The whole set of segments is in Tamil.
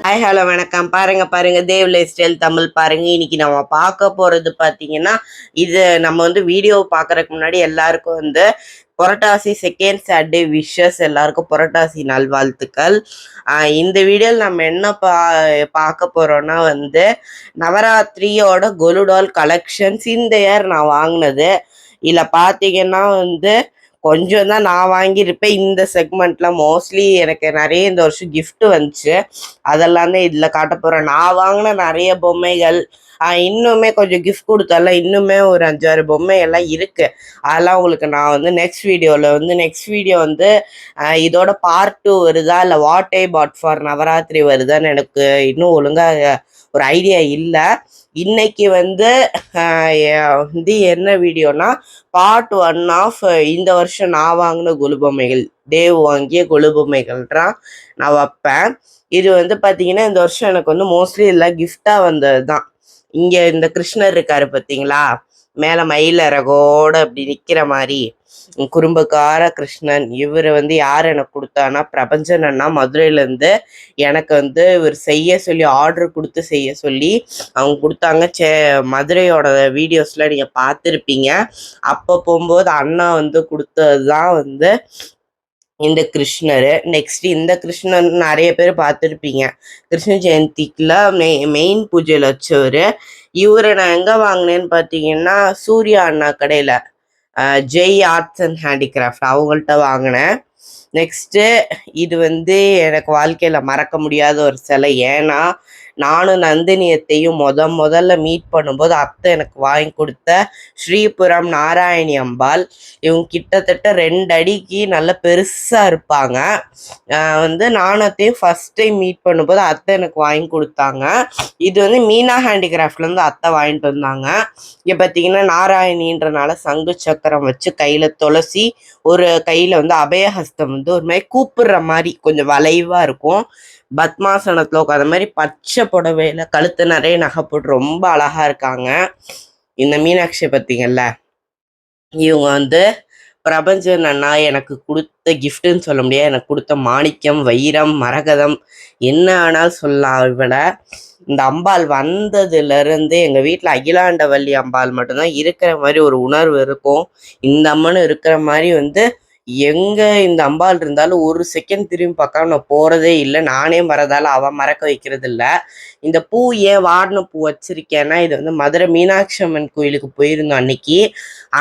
ஹாய் ஹலோ வணக்கம். பாருங்க தேவ் லைஃப் ஸ்டைல் தமிழ் பாருங்க. இன்னைக்கு நம்ம பார்க்க போறது பார்த்தீங்கன்னா, இது நம்ம வீடியோ பார்க்கறதுக்கு முன்னாடி எல்லாருக்கும் புரட்டாசி செகண்ட் சாட்டர்டே விஷஸ். எல்லாருக்கும் புரட்டாசி நல்வாழ்த்துக்கள். இந்த வீடியோவில் நம்ம என்ன பார்க்க போறோம்னா நவராத்திரியோட கொலுடால் கலெக்ஷன்ஸ் இந்த இயர் நான் வாங்கினது. இதில் பார்த்தீங்கன்னா கொஞ்சம் தான் நான் வாங்கியிருப்பேன். இந்த செக்மெண்ட்ல மோஸ்ட்லி எனக்கு நிறைய இந்த வருஷம் gift வந்துச்சு. அதெல்லாம் தான் இதில் காட்ட போகிறேன். நான் வாங்கின நிறைய பொம்மைகள், இன்னுமே கொஞ்சம் கிஃப்ட் கொடுத்தால இன்னுமே ஒரு 5-6 பொம்மை எல்லாம் இருக்கு. அதெல்லாம் உங்களுக்கு நான் நெக்ஸ்ட் வீடியோ இதோட பார்ட் 2 வருதா இல்லை what I bought for Navratri வருதான்னு எனக்கு இன்னும் ஒழுங்காக ஒரு ஐடியா இல்லை. இன்னைக்கு என்ன வீடியோனா பார்ட் 1 ஆஃப் இந்த வருஷம் நான் வாங்கின கொலு பொம்மைகள், தேவ் வாங்கிய கொலு பொம்மைகள்தான் நான் வைப்பேன். இது பார்த்தீங்கன்னா இந்த வருஷம் எனக்கு மோஸ்ட்லி எல்லாம் கிஃப்டாக வந்தது தான். இங்கே இந்த கிருஷ்ணர் இருக்காரு பார்த்தீங்களா, மேலே மயில் இறகோட அப்படி நிற்கிற மாதிரி குறும்புக்கார கிருஷ்ணன். இவர் யார் எனக்கு கொடுத்தானா, பிரபஞ்சன் அண்ணா மதுரையிலேருந்து எனக்கு இவர் செய்ய சொல்லி ஆர்டர் கொடுத்து செய்ய சொல்லி அவங்க கொடுத்தாங்க. மதுரையோட வீடியோஸ்லாம் நீங்கள் பார்த்துருப்பீங்க. அப்போ போகும்போது அண்ணா கொடுத்தது தான் இந்த கிருஷ்ணர். நெக்ஸ்ட் இந்த கிருஷ்ணன் நிறைய பேர் பார்த்துருப்பீங்க. கிருஷ்ண ஜெயந்திக்குல மெயின் பூஜையில் வச்சவர். இவரை நான் எங்கே வாங்கினேன்னு பார்த்தீங்கன்னா சூர்யா அண்ணா கடையில், ஜெய் ஆர்ட்ஸ் அண்ட் ஹேண்டிகிராஃப்ட் அவங்கள்ட்ட வாங்கினேன். நெக்ஸ்ட்டு இது எனக்கு வாழ்க்கையில் மறக்க முடியாத ஒரு சிலை. ஏன்னா நானும் நந்தினியத்தையும் முதல்ல மீட் பண்ணும்போது அத்தை எனக்கு வாங்கி கொடுத்த ஸ்ரீபுரம் நாராயணி அம்பாள். இவங்க கிட்டத்தட்ட 2 அடிக்கு நல்ல பெருசாக இருப்பாங்க. நானத்தையும் ஃபஸ்ட் டைம் மீட் பண்ணும்போது அத்தை எனக்கு வாங்கி கொடுத்தாங்க. இது மீனா ஹேண்டிகிராஃப்ட்லேருந்து அத்தை வாங்கிட்டு வந்தாங்க. இங்கே பார்த்தீங்கன்னா நாராயணின்றனால சங்கு சக்கரம் வச்சு கையில் துளசி, ஒரு கையில் அபயஹஸ்தம் ஒரு மாதிரி கூப்பிடுற மாதிரி கொஞ்சம் வளைவாக இருக்கும். பத்மாசனத்தில் உட்காந்த மாதிரி பச்சை புடவையில கழுத்து நிறைய நகை போட்டு ரொம்ப அழகா இருக்காங்க. இந்த மீனாட்சி பார்த்தீங்கல்ல, இவங்க பிரபஞ்சன் அண்ணா எனக்கு கொடுத்த கிஃப்ட்டுன்னு சொல்ல முடியாது. எனக்கு கொடுத்த மாணிக்கம், வைரம், மரகதம் என்ன ஆனாலும் சொல்லலாம். இவளை இந்த அம்பாள் வந்ததுலேருந்து எங்கள் வீட்டில் அகிலாண்டவல்லி அம்பாள் மட்டும்தான் இருக்கிற மாதிரி ஒரு உணர்வு இருக்கும். இந்த அம்மனும் இருக்கிற மாதிரி எங்கே இந்த அம்பாள் இருந்தாலும் ஒரு செகண்ட் திரும்பி பார்க்காம நான் போகிறதே இல்லை. நானே மறதால அவன் மறக்க வைக்கிறது இல்லை. இந்த பூ ஏன் வாடின பூ வச்சிருக்கேன்னா, இது மதுரை மீனாட்சி அம்மன் கோயிலுக்கு போயிருந்தோம் அன்னைக்கு.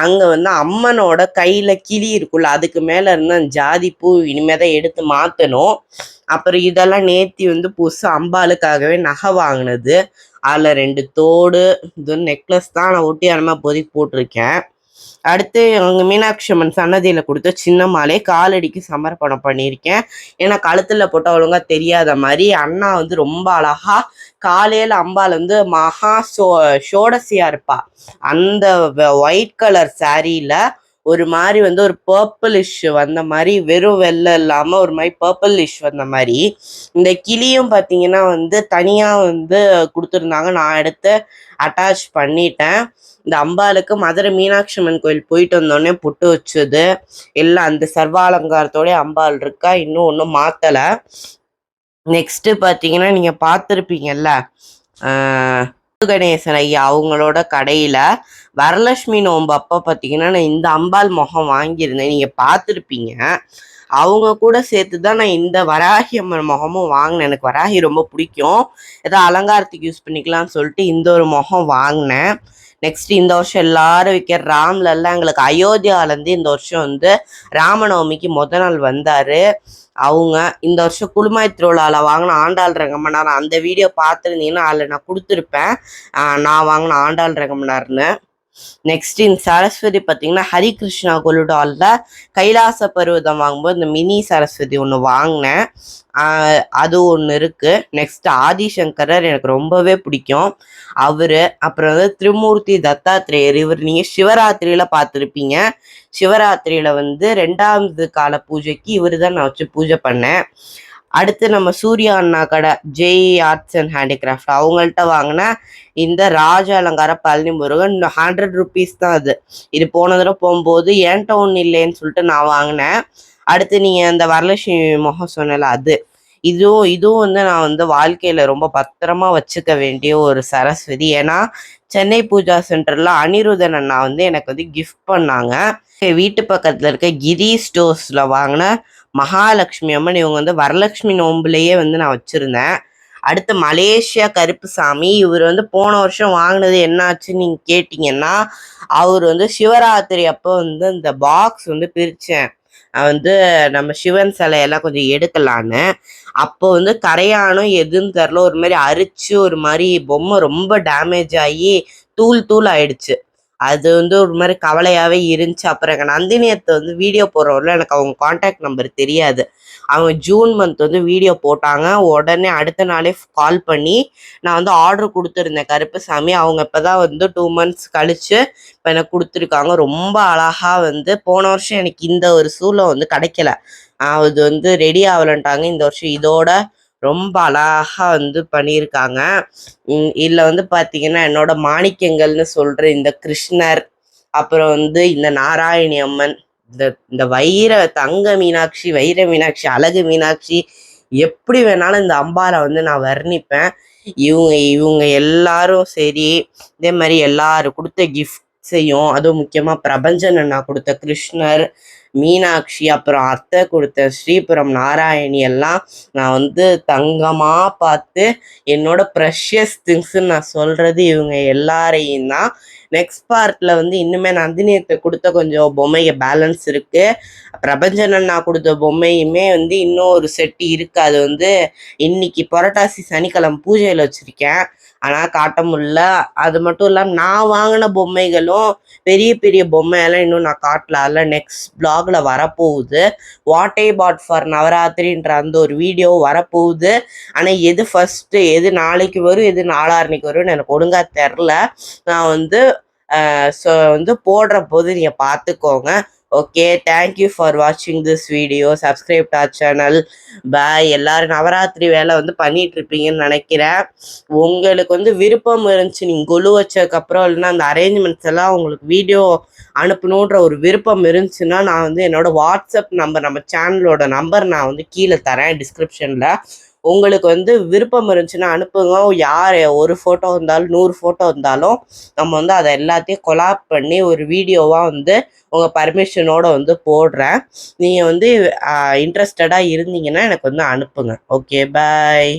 அங்கே அம்மனோட கையில் கிளி இருக்குல்ல, அதுக்கு மேலே இருந்த ஜாதி பூ இனிமேல் தான் எடுத்து மாற்றணும். அப்புறம் இதெல்லாம் நேத்தி புதுசு அம்பாளுக்காகவே நகை வாங்கினது. அதில் 2 தோடு, இது நெக்லஸ் தான் நான் ஒட்டியானமாக இப்போதைக்கு போட்டிருக்கேன். அடுத்து அவங்க மீனாட்சி அம்மன் சன்னதியில் கொடுத்த சின்ன மாலை காலடிக்கு சமர்ப்பணம் பண்ணியிருக்கேன். ஏன்னா கழுத்தில் போட்டால் ஒழுங்காக தெரியாத மாதிரி. அண்ணா ரொம்ப அழகா காலையில் அம்பாள் மகா ஷோடசியாக இருப்பா. அந்த ஒயிட் கலர் சாரியில் ஒரு மாதிரி ஒரு பர்பிளிஷ் வந்த மாதிரி, வெறும் வெள்ளை இல்லாமல் ஒரு மாதிரி பர்பிளிஷ் வந்த மாதிரி. இந்த கிளியும் பார்த்தீங்கன்னா தனியாக கொடுத்துருந்தாங்க. நான் எடுத்து அட்டாச் பண்ணிட்டேன். இந்த அம்பாளுக்கு மதுரை மீனாட்சி அம்மன் கோயில் போயிட்டு வந்தோடனே புட்டு வச்சது எல்லாம் அந்த சர்வாலங்காரத்தோட அம்பாள் இருக்கா, இன்னும் ஒன்றும் மாற்றலை. நெக்ஸ்ட்டு பார்த்தீங்கன்னா நீங்கள் பார்த்துருப்பீங்கல்ல, கணேசன் ஐயா அவங்களோட கடையில் வரலட்சுமி நோம்பு அப்போ பார்த்தீங்கன்னா நான் இந்த அம்பாள் முகம் வாங்கியிருந்தேன். நீங்கள் பார்த்துருப்பீங்க. அவங்க கூட சேர்த்து தான் நான் இந்த வராகி அம்மன் முகமும் வாங்கினேன். எனக்கு வராகி ரொம்ப பிடிக்கும். ஏதோ அலங்காரத்துக்கு யூஸ் பண்ணிக்கலாம்னு சொல்லிட்டு இந்த ஒரு முகம் வாங்கினேன். நெக்ஸ்ட் இந்த வருஷம் எல்லாரும் விற்கிற ராம்லெல்லாம் எங்களுக்கு அயோத்தியாவிலேருந்து இந்த வருஷம் ராமநவமிக்கு நாள் வந்தார். அவங்க இந்த வருஷம் குழுமாய் திருவிழாவில் வாங்கின ஆண்டாள் ரங்கமன்னார், அந்த வீடியோ பார்த்துருந்தீங்கன்னா அதில் நான் கொடுத்துருப்பேன் நான் வாங்கின ஆண்டாள் ரங்கமன்னார்னு. நெக்ஸ்ட் இந்த சரஸ்வதி பார்த்தீங்கன்னா ஹரிகிருஷ்ணா கொலுடாலில் கைலாச பருவதம் வாங்கும்போது இந்த மினி சரஸ்வதி ஒன்று வாங்கினேன். அது ஒன்று இருக்குது. நெக்ஸ்ட் ஆதிசங்கரர் எனக்கு ரொம்பவே பிடிக்கும். அவர் அப்புறம் திருமூர்த்தி தத்தாத்திரேயர். இவர் நீங்கள் சிவராத்திரியில் பார்த்துருப்பீங்க. சிவராத்திரியில் 2வது கால பூஜைக்கு இவர் தான் நான் வச்சு பூஜை பண்ணேன். அடுத்து நம்ம சூர்யா அண்ணா கடை, ஜெய் ஆர்ட்ஸ் அண்ட் ஹேண்டிகிராஃப்ட் அவங்கள்ட்ட வாங்கினா இந்த ராஜ அலங்கார பழனி முருகன் 100 rupees தான். இது போன தடவை போகும்போது என்கிட்ட ஒன்று இல்லைன்னு சொல்லிட்டு நான் வாங்கினேன். அடுத்து நீங்கள் அந்த வரலட்சுமி முகம் சொன்னல, அது இதுவும் வந்து நான் வந்து வாழ்க்கையில ரொம்ப பத்திரமா வச்சுக்க வேண்டிய ஒரு சரஸ்வதி. ஏன்னா சென்னை பூஜா சென்டர்ல அனிருதன் அண்ணா வந்து எனக்கு வந்து கிஃப்ட் பண்ணாங்க. என் வீட்டு பக்கத்துல இருக்க கிரி ஸ்டோர்ஸ்ல வாங்கின மகாலட்சுமி அம்மன். இவங்க வந்து வரலட்சுமி நோம்புலயே வந்து நான் வச்சிருந்தேன். அடுத்து மலேசியா கருப்புசாமி. இவர் வந்து போன வருஷம் வாங்கினது என்னாச்சுன்னு நீங்க கேட்டீங்கன்னா, அவர் வந்து சிவராத்திரி அப்போ வந்து இந்த பாக்ஸ் வந்து பிரிச்சேன். வந்து நம்ம சிவன் சிலையெல்லாம் கொஞ்சம் எடுக்கலான்னு. அப்போ வந்து கரையானும் எதுன்னு தெரில, ஒரு மாதிரி அரிச்சு ஒரு மாதிரி பொம்மை ரொம்ப டேமேஜ் ஆகி தூள் தூள் ஆயிடுச்சு. அது வந்து ஒரு மாதிரி கவலையாவே இருந்துச்சு. அப்புறம் எங்கள் நந்தினியத்தை வந்து வீடியோ போடுறவரில் எனக்கு அவங்க கான்டாக்ட் நம்பர் தெரியாது. அவங்க ஜூன் மந்த் வந்து வீடியோ போட்டாங்க. உடனே அடுத்த நாளே கால் பண்ணி நான் வந்து ஆர்டர் கொடுத்துருந்தேன் கருப்புசாமி. அவங்க இப்போ தான் வந்து 2 months கழிச்சு இப்போ எனக்கு கொடுத்துருக்காங்க. ரொம்ப அழகா வந்து போன வருஷம் எனக்கு இந்த ஒரு சூழல் வந்து கிடைக்கல. அது வந்து ரெடி ஆகலன்ட்டாங்க. இந்த வருஷம் இதோட ரொம்ப அழகா வந்து பண்ணியிருக்காங்க. இதில் வந்து பார்த்தீங்கன்னா என்னோட மாணிக்கங்கள்னு சொல்கிற இந்த கிருஷ்ணர், அப்புறம் வந்து இந்த நாராயணி அம்மன், இந்த இந்த தங்க மீனாட்சி, வைர மீனாட்சி, அழகு மீனாட்சி, எப்படி வேணாலும் இந்த அம்பாவை வந்து நான் வர்ணிப்பேன். இவங்க எல்லாரும் சரி, இதே மாதிரி எல்லாரும் கொடுத்த கிஃப்ட்ஸையும், அதுவும் முக்கியமாக பிரபஞ்சன் அண்ணா கொடுத்த கிருஷ்ணர், மீனாட்சி, அப்புறம் அத்தை கொடுத்த ஸ்ரீபுரம் நாராயணி எல்லாம் நான் வந்து தங்கமாக பார்த்து என்னோட ப்ரெஷியஸ் திங்ஸ்ன்னு நான் சொல்கிறது இவங்க எல்லாரையும் தான். நெக்ஸ்ட் பார்ட்டில் வந்து இன்னுமே நந்தினியத்தை கொடுத்த கொஞ்சம் பொம்மைங்க பேலன்ஸ் இருக்குது. பிரபஞ்சன் அண்ணா கொடுத்த பொம்மையுமே வந்து இன்னும் ஒரு செட்டு இருக்குது. அது வந்து இன்னைக்கு புரட்டாசி சனிக்கிழமை பூஜையில் வச்சுருக்கேன். ஆனால் காட்ட முடியல. அது மட்டும் இல்லாமல் நான் வாங்கின பொம்மைகளும் பெரிய பெரிய பொம்மையெல்லாம் இன்னும் நான் காட்டல. அதில் நெக்ஸ்ட் பிளாகில் வரப்போகுது. வாட் ஐ பாட் ஃபார் நவராத்திரின்ற அந்த ஒரு வீடியோ வரப்போகுது. ஆனால் எது ஃபஸ்ட்டு, எது நாளைக்கு வரும், எது நாளான்னைக்கு வரும்னு எனக்கு ஒழுங்காக தெரில. நான் வந்து ஸோ வந்து போடுற போது நீங்கள் பார்த்துக்கோங்க. ஓகே, தேங்க்யூ ஃபார் வாட்சிங் this video. Subscribe to our channel. Bye. எல்லாரும் நவராத்திரி வேலை வந்து பண்ணிட்டு இருப்பீங்கன்னு நினைக்கிறேன். உங்களுக்கு வந்து விருப்பம் இருந்துச்சு, நீங்கள் கொலு வச்சதுக்கப்புறம் இல்லைன்னா அந்த அரேஞ்ச்மெண்ட்ஸ் எல்லாம் உங்களுக்கு வீடியோ அனுப்பணுன்ற ஒரு விருப்பம் இருந்துச்சுன்னா, நான் வந்து என்னோட வாட்ஸ்அப் நம்பர், நம்ம சேனலோட நம்பர் நான் வந்து கீழே தரேன் டிஸ்கிரிப்ஷனில். உங்களுக்கு வந்து விருப்பம் இருந்துச்சுன்னா அனுப்புங்க. யார் ஒரு ஃபோட்டோ இருந்தாலும் 100 ஃபோட்டோ இருந்தாலும் நம்ம வந்து அதை எல்லாத்தையும் கொலாப் பண்ணி ஒரு வீடியோவாக வந்து உங்கள் பர்மிஷனோடு வந்து போடுறேன். நீங்கள் வந்து இன்ட்ரெஸ்டடாக இருந்தீங்கன்னா எனக்கு வந்து அனுப்புங்க. ஓகே, பாய்.